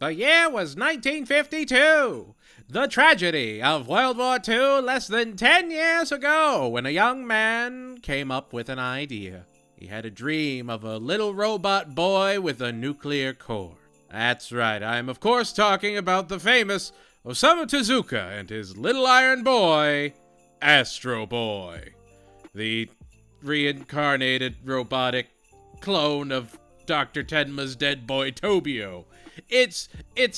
The year was 1952. The tragedy of World War II less than 10 years ago, when a young man came up with an idea. He had a dream of a little robot boy with a nuclear core. That's right, I am of course talking about the famous Osamu Tezuka and his little iron boy, Astro Boy. The reincarnated robotic clone of Dr. Tenma's dead boy Tobio. It's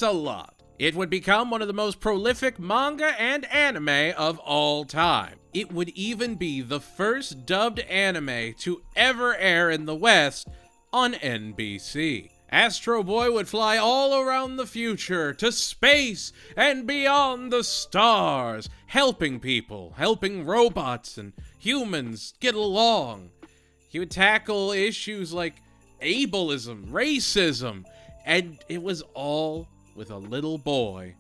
a lot. It would become one of the most prolific manga and anime of all time. It would even be the first dubbed anime to ever air in the West on NBC. Astro Boy would fly all around the future, to space, and beyond the stars, helping people, helping robots and humans get along. He would tackle issues like ableism, racism, and it was all with a little boy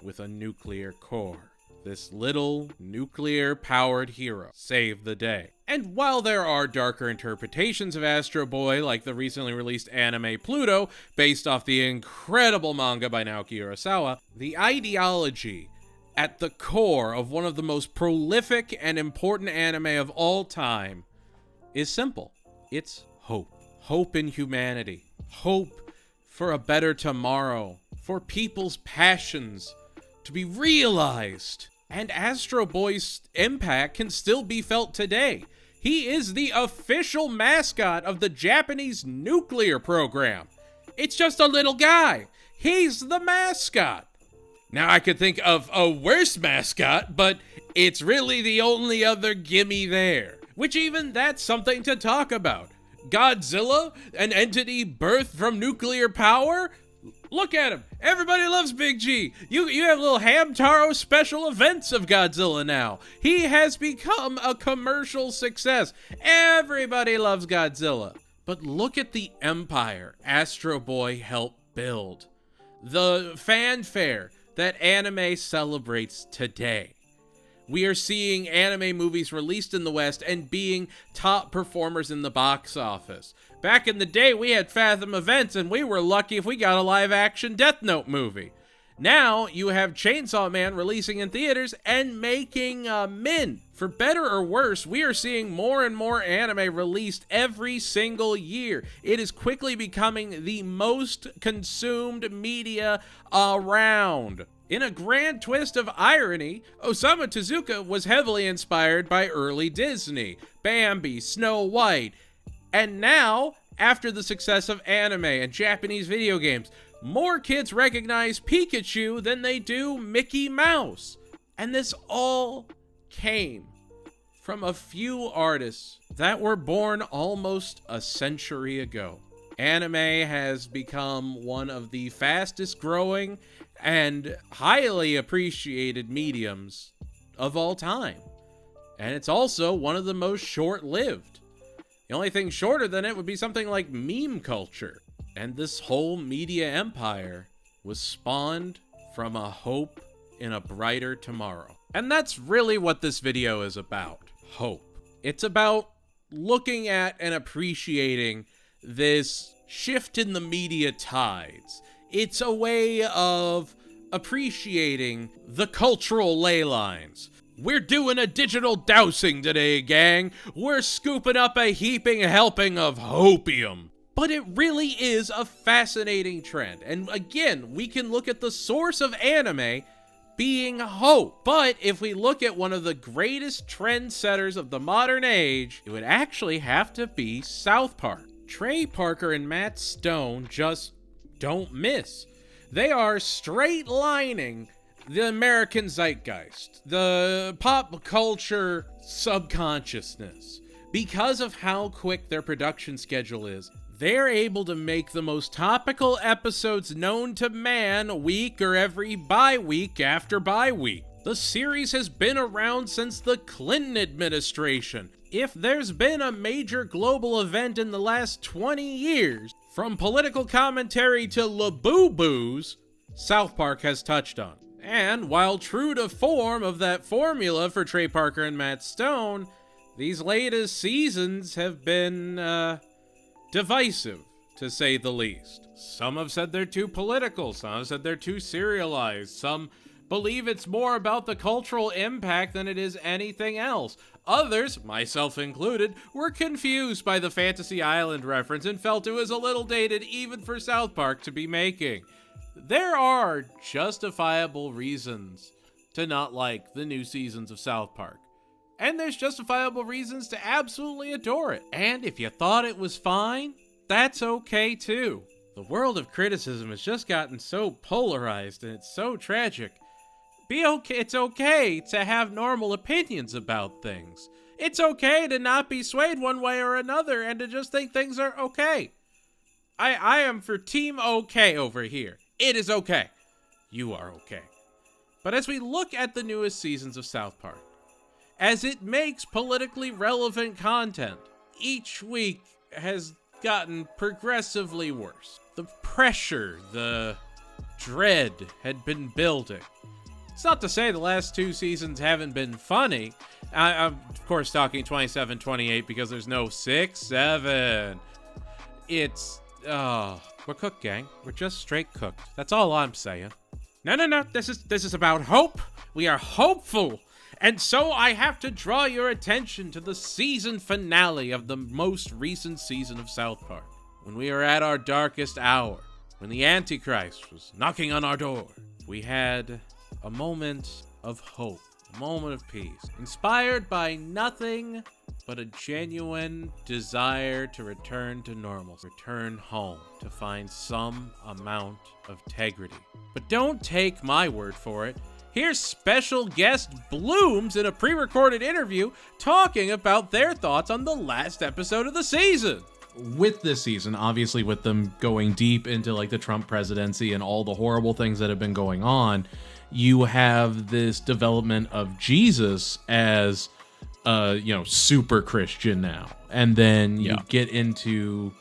with a nuclear core. This little nuclear-powered hero saved the day. And while there are darker interpretations of Astro Boy, like the recently released anime Pluto, based off the incredible manga by Naoki Urasawa, the ideology at the core of one of the most prolific and important anime of all time is simple. It's hope. Hope in humanity. Hope for a better tomorrow. For people's passions to be realized. And Astro Boy's impact can still be felt today. He is the official mascot of the Japanese nuclear program. It's just a little guy. He's the mascot. Now I could think of a worse mascot, but it's really the only other gimme there. Which even that's something to talk about. Godzilla, an entity birthed from nuclear power? Look at him. Everybody loves Big G. You have little Hamtaro special events of Godzilla now. He has become a commercial success. Everybody loves Godzilla. But look at the empire Astro Boy helped build. The fanfare that anime celebrates today. We are seeing anime movies released in the West and being top performers in the box office. Back in the day, we had Fathom Events, and we were lucky if we got a live-action Death Note movie. Now, you have Chainsaw Man releasing in theaters and making mint. For better or worse, we are seeing more and more anime released every single year. It is quickly becoming the most consumed media around. In a grand twist of irony, Osamu Tezuka was heavily inspired by early Disney, Bambi, Snow White, and now, after the success of anime and Japanese video games, more kids recognize Pikachu than they do Mickey Mouse. And this all came from a few artists that were born almost a century ago. Anime has become one of the fastest growing and highly appreciated mediums of all time. And it's also one of the most short-lived. The only thing shorter than it would be something like meme culture. And this whole media empire was spawned from a hope in a brighter tomorrow. And that's really what this video is about. Hope. It's about looking at and appreciating this shift in the media tides. It's a way of appreciating the cultural ley lines. We're doing a digital dousing today, gang. We're scooping up a heaping helping of hopium. But it really is a fascinating trend. And again, we can look at the source of anime being hope. But if we look at one of the greatest trendsetters of the modern age, it would actually have to be South Park. Trey Parker and Matt Stone just don't miss. They are straight lining the American zeitgeist, the pop culture subconsciousness. Because of how quick their production schedule is, they're able to make the most topical episodes known to man week or every bi-week after bi-week. The series has been around since the Clinton administration. If there's been a major global event in the last 20 years, from political commentary to Labubu's, South Park has touched on. And while true to form of that formula for Trey Parker and Matt Stone, these latest seasons have been divisive, to say the least. Some have said they're too political, some have said they're too serialized, some believe it's more about the cultural impact than it is anything else. Others, myself included, were confused by the Fantasy Island reference and felt it was a little dated even for South Park to be making. There are justifiable reasons to not like the new seasons of South Park. And there's justifiable reasons to absolutely adore it. And if you thought it was fine, that's okay too. The world of criticism has just gotten so polarized and it's so tragic. It's okay to have normal opinions about things. It's okay to not be swayed one way or another and to just think things are okay. I am for team okay over here. It is okay. You are okay. But as we look at the newest seasons of South Park, as it makes politically relevant content, each week has gotten progressively worse. The pressure, the dread had been building. It's not to say the last two seasons haven't been funny. I'm, of course, talking 27, 28 because there's no 6, 7. We're cooked, gang. We're just straight cooked. That's all I'm saying. No. This is about hope. We are hopeful. And so I have to draw your attention to the season finale of the most recent season of South Park. When we were at our darkest hour, when the Antichrist was knocking on our door, we had a moment of hope, a moment of peace, inspired by nothing but a genuine desire to return to normal, return home, to find some amount of integrity. But don't take my word for it. Here's special guest Blooms in a pre-recorded interview talking about their thoughts on the last episode of the season. With this season, obviously with them going deep into like the Trump presidency and all the horrible things that have been going on, you have this development of Jesus as super Christian now. And then you get into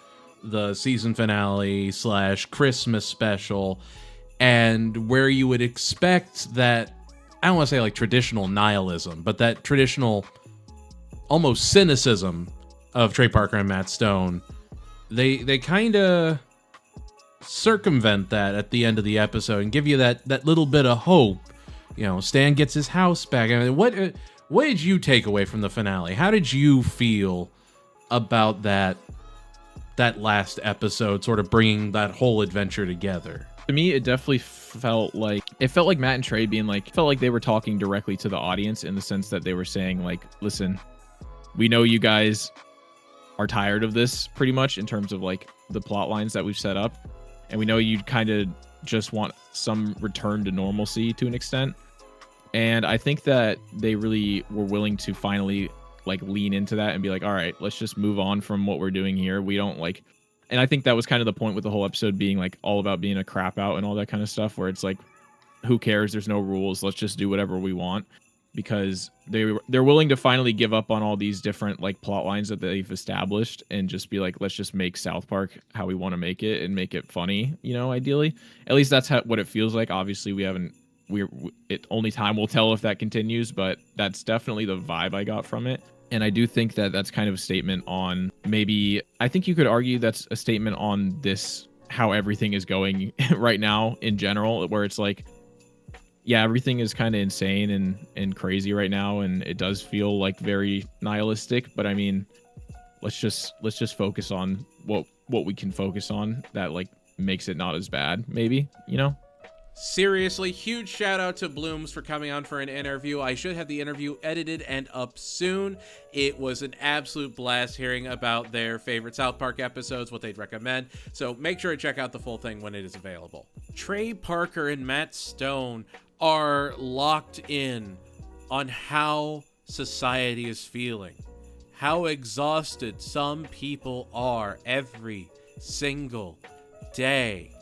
the season finale / Christmas special, and where you would expect that, I don't want to say like traditional nihilism, but that traditional almost cynicism of Trey Parker and Matt Stone, they kind of circumvent that at the end of the episode and give you that little bit of hope. Stan gets his house back. I mean, what did you take away from the finale? How did you feel about that last episode, sort of bringing that whole adventure together? To me, it definitely felt like Matt and Trey being like, felt like they were talking directly to the audience in the sense that they were saying like, listen, we know you guys are tired of this pretty much in terms of like the plot lines that we've set up. And we know you kind of just want some return to normalcy to an extent. And I think that they really were willing to finally like lean into that and be like, all right, let's just move on from what we're doing here. We don't like, and I think that was kind of the point with the whole episode being like all about being a crap out and all that kind of stuff, where it's like, who cares? There's no rules. Let's just do whatever we want, because they're willing to finally give up on all these different like plot lines that they've established and just be like, let's just make South Park how we want to make it and make it funny, ideally. At least that's what it feels like. Obviously only time will tell if that continues, but that's definitely the vibe I got from it. And I do think that that's kind of a statement on I think you could argue that's a statement on this, how everything is going right now in general, where it's like, yeah, everything is kind of insane and crazy right now, and it does feel like very nihilistic. But I mean, let's just focus on what we can focus on that like makes it not as bad, maybe, Seriously, huge shout out to Blooms for coming on for an interview. I should have the interview edited and up soon. It was an absolute blast hearing about their favorite South Park episodes, what they'd recommend. So make sure to check out the full thing when it is available. Trey Parker and Matt Stone are locked in on how society is feeling, how exhausted some people are every single day.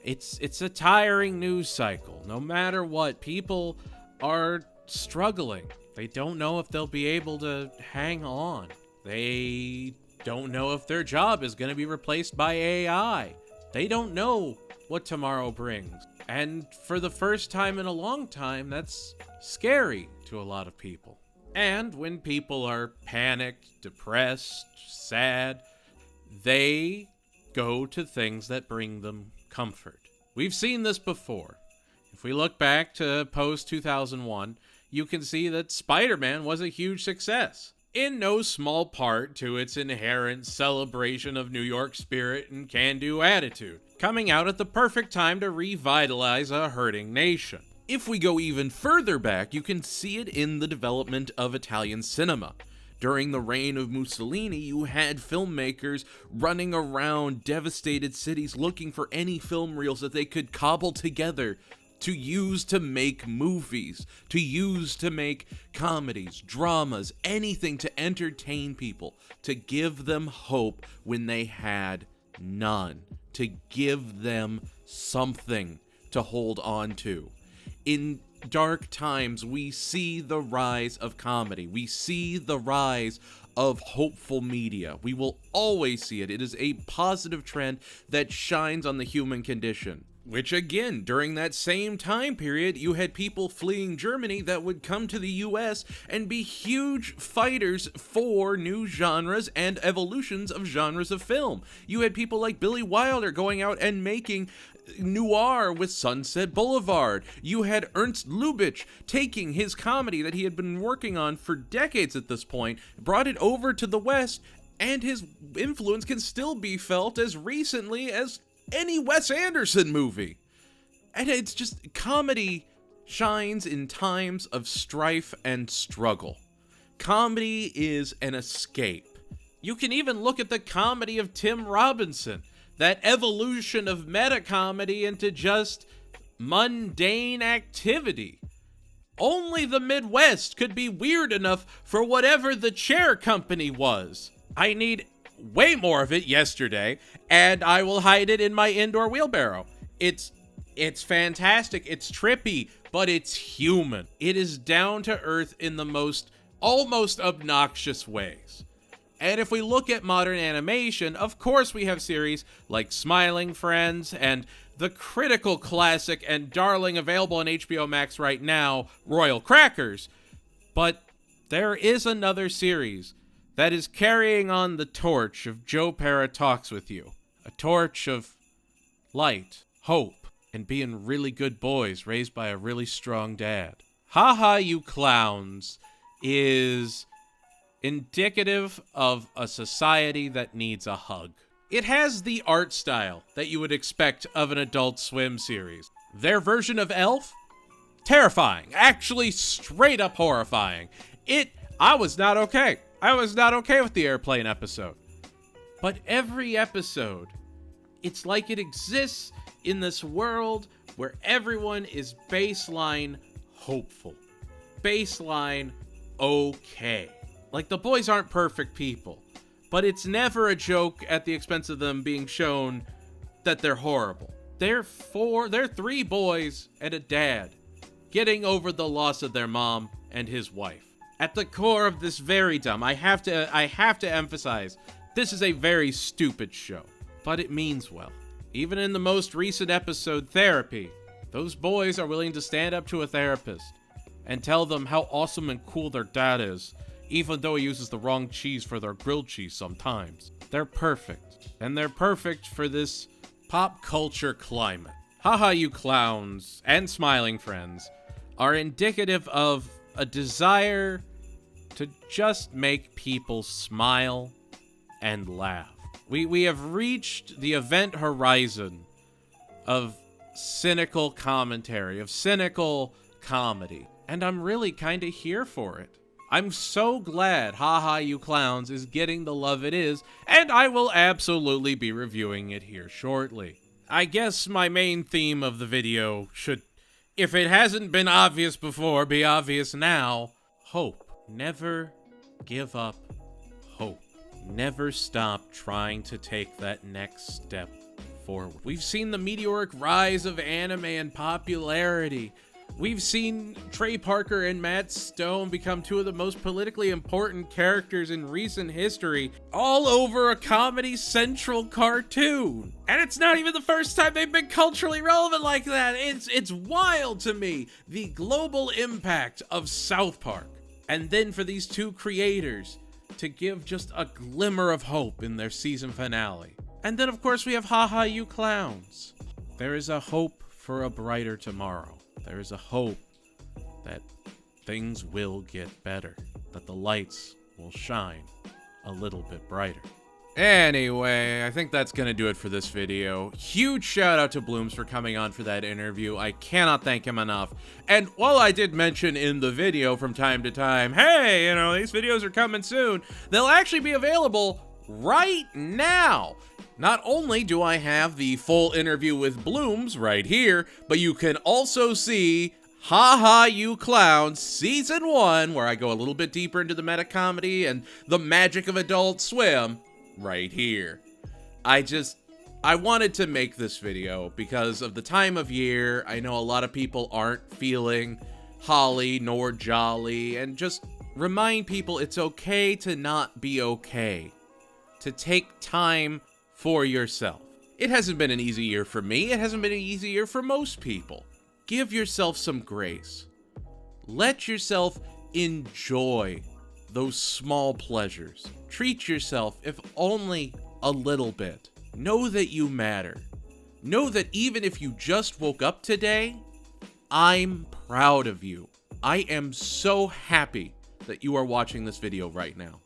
It's a tiring news cycle. No matter what, people are struggling. They don't know if they'll be able to hang on. They don't know if their job is going to be replaced by AI. They don't know what tomorrow brings. And for the first time in a long time, that's scary to a lot of people. And when people are panicked, depressed, sad, they go to things that bring them comfort. We've seen this before. If we look back to post-2001, you can see that Spider-Man was a huge success, in no small part to its inherent celebration of New York spirit and can-do attitude, coming out at the perfect time to revitalize a hurting nation. If we go even further back, you can see it in the development of Italian cinema. During the reign of Mussolini, you had filmmakers running around devastated cities looking for any film reels that they could cobble together to use to make movies, to use to make comedies, dramas, anything to entertain people, to give them hope when they had none, to give them something to hold on to. In dark times, we see the rise of comedy. We see the rise of hopeful media. We will always see it. It is a positive trend that shines on the human condition. Which again, during that same time period, you had people fleeing Germany that would come to the US and be huge fighters for new genres and evolutions of genres of film. You had people like Billy Wilder going out and making noir with Sunset Boulevard. You had Ernst Lubitsch taking his comedy that he had been working on for decades at this point, brought it over to the West, and his influence can still be felt as recently as any Wes Anderson movie. And it's just, comedy shines in times of strife and struggle. Comedy is an escape. You can even look at the comedy of Tim Robinson, that evolution of meta-comedy into just mundane activity. Only the Midwest could be weird enough for whatever the chair company was. I need way more of it yesterday, and I will hide it in my indoor wheelbarrow. It's fantastic, it's trippy, but it's human. It is down to earth in the most almost obnoxious ways. And if we look at modern animation, of course we have series like Smiling Friends and the critical classic and darling available on HBO Max right now, Royal Crackers. But there is another series that is carrying on the torch of Joe Pera Talks With You. A torch of light, hope, and being really good boys raised by a really strong dad. Ha Ha You Clowns is indicative of a society that needs a hug. It has the art style that you would expect of an Adult Swim series. Their version of Elf? Terrifying. Actually, straight up horrifying. I was not okay. I was not okay with the airplane episode. But every episode, it's like it exists in this world where everyone is baseline hopeful. Baseline okay. Like, the boys aren't perfect people, but it's never a joke at the expense of them being shown that they're horrible. They're three boys and a dad getting over the loss of their mom and his wife. At the core of this very dumb, I have to emphasize, this is a very stupid show, but it means well. Even in the most recent episode, Therapy, those boys are willing to stand up to a therapist and tell them how awesome and cool their dad is, even though he uses the wrong cheese for their grilled cheese sometimes. They're perfect, and they're perfect for this pop culture climate. Haha You Clowns and Smiling Friends are indicative of a desire to just make people smile and laugh. We have reached the event horizon of cynical commentary, of cynical comedy, and I'm really kind of here for it. I'm so glad Haha You Clowns is getting the love it is, and I will absolutely be reviewing it here shortly. I guess my main theme of the video should, if it hasn't been obvious before, be obvious now. Hope. Never give up hope. Never stop trying to take that next step forward. We've seen the meteoric rise of anime and popularity. We've seen Trey Parker and Matt Stone become two of the most politically important characters in recent history, all over a Comedy Central cartoon. And it's not even the first time they've been culturally relevant like that. It's wild to me, the global impact of South Park. And then for these two creators to give just a glimmer of hope in their season finale. And then, of course, we have haha, you clowns. There is a hope for a brighter tomorrow. There is a hope that things will get better, that the lights will shine a little bit brighter. Anyway, I think that's gonna do it for this video. Huge shout out to Blooms for coming on for that interview. I cannot thank him enough. And while I did mention in the video from time to time, hey, these videos are coming soon, they'll actually be available right now. Not only do I have the full interview with Blooms right here, but you can also see Haha You Clowns Season 1, where I go a little bit deeper into the meta comedy and the magic of Adult Swim right here. I wanted to make this video because of the time of year. I know a lot of people aren't feeling holly nor jolly, and just remind people it's okay to not be okay. To take time for yourself. It hasn't been an easy year for me. It hasn't been an easy year for most people. Give yourself some grace. Let yourself enjoy those small pleasures. Treat yourself, if only a little bit. Know that you matter. Know that even if you just woke up today, I'm proud of you. I am so happy that you are watching this video right now.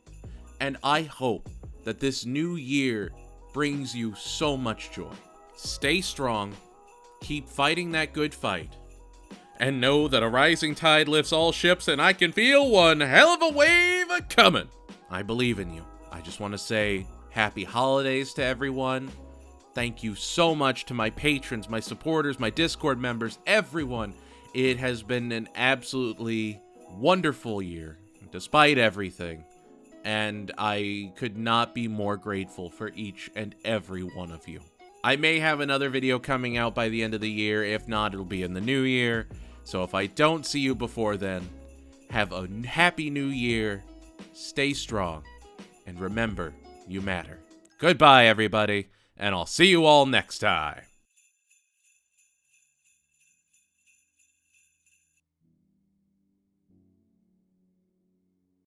And I hope that this new year brings you so much joy. Stay strong, keep fighting that good fight, and know that a rising tide lifts all ships, and I can feel one hell of a wave a-coming. I believe in you. I just want to say happy holidays to everyone. Thank you so much to my patrons, my supporters, my Discord members, everyone. It has been an absolutely wonderful year, despite everything. And I could not be more grateful for each and every one of you. I may have another video coming out by the end of the year. If not, it'll be in the new year. So if I don't see you before then, have a happy new year, stay strong, and remember, you matter. Goodbye, everybody, and I'll see you all next time.